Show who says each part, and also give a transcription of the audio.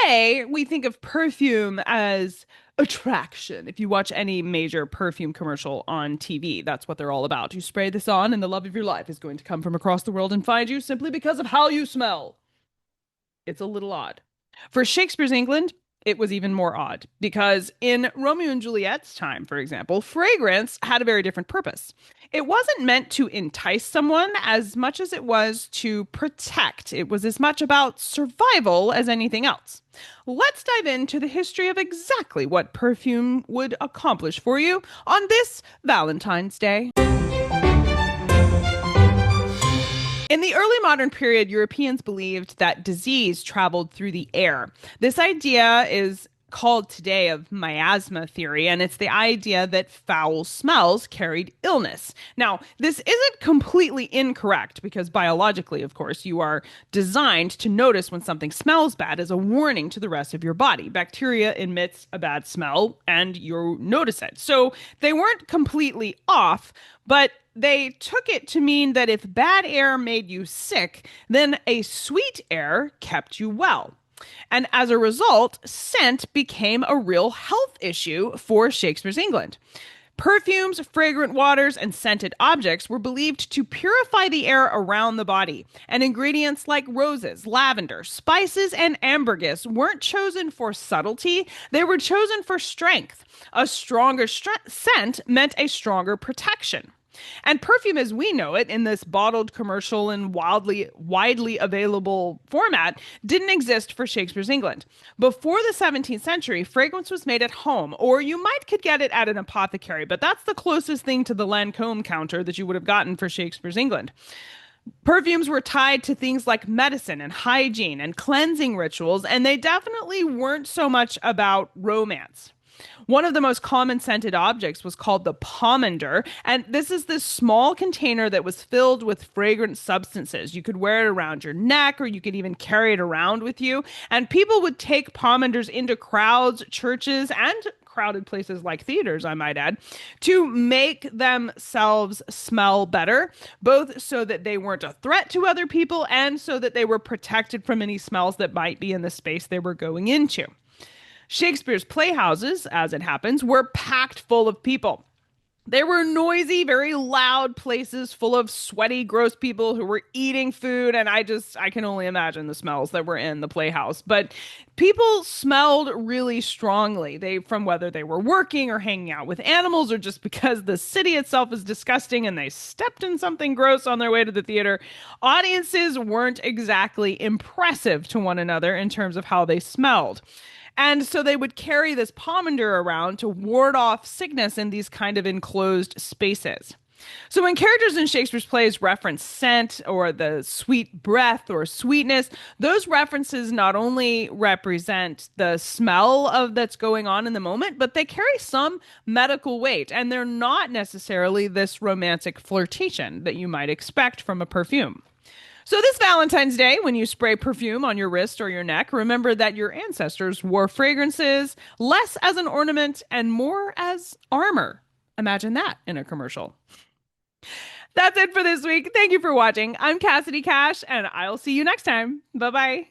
Speaker 1: today we think of perfume as attraction. If you watch any major perfume commercial on TV, that's what they're all about. You spray this on, and the love of your life is going to come from across the world and find you simply because of how you smell. It's a little odd. For Shakespeare's England, it was even more odd because in Romeo and Juliet's time, for example, fragrance had a very different purpose. It wasn't meant to entice someone as much as it was to protect. It was as much about survival as anything else. Let's dive into the history of exactly what perfume would accomplish for you on this Valentine's Day. In the early modern period, Europeans believed that disease traveled through the air. This idea is called today of miasma theory, and it's the idea that foul smells carried illness. Now, this isn't completely incorrect because biologically, of course, you are designed to notice when something smells bad as a warning to the rest of your body. Bacteria emits a bad smell and you notice it. So they weren't completely off, but they took it to mean that if bad air made you sick, then a sweet air kept you well. And as a result, scent became a real health issue for Shakespeare's England. Perfumes, fragrant waters, and scented objects were believed to purify the air around the body, and ingredients like roses, lavender, spices, and ambergris weren't chosen for subtlety, they were chosen for strength. A stronger scent meant a stronger protection. And perfume as we know it in this bottled commercial and widely available format didn't exist for Shakespeare's England. Before the 17th century, fragrance was made at home, or you might could get it at an apothecary, but that's the closest thing to the Lancôme counter that you would have gotten for Shakespeare's England. Perfumes were tied to things like medicine and hygiene and cleansing rituals, and they definitely weren't so much about romance. One of the most common scented objects was called the pomander, and this is this small container that was filled with fragrant substances. You could wear it around your neck, or you could even carry it around with you. And people would take pomanders into crowds, churches, and crowded places like theaters, I might add, to make themselves smell better, both so that they weren't a threat to other people and so that they were protected from any smells that might be in the space they were going into. Shakespeare's playhouses, as it happens, were packed full of people. They were noisy, very loud places full of sweaty, gross people who were eating food, and I can only imagine the smells that were in the playhouse. But people smelled really strongly. From whether they were working or hanging out with animals or just because the city itself is disgusting and they stepped in something gross on their way to the theater. Audiences weren't exactly impressive to one another in terms of how they smelled. And so they would carry this pomander around to ward off sickness in these kind of enclosed spaces. So when characters in Shakespeare's plays reference scent or the sweet breath or sweetness, those references not only represent the smell of that's going on in the moment, but they carry some medical weight, and they're not necessarily this romantic flirtation that you might expect from a perfume. So this Valentine's Day, when you spray perfume on your wrist or your neck, remember that your ancestors wore fragrances less as an ornament and more as armor. Imagine that in a commercial. That's it for this week. Thank you for watching. I'm Cassidy Cash, and I'll see you next time. Bye-bye.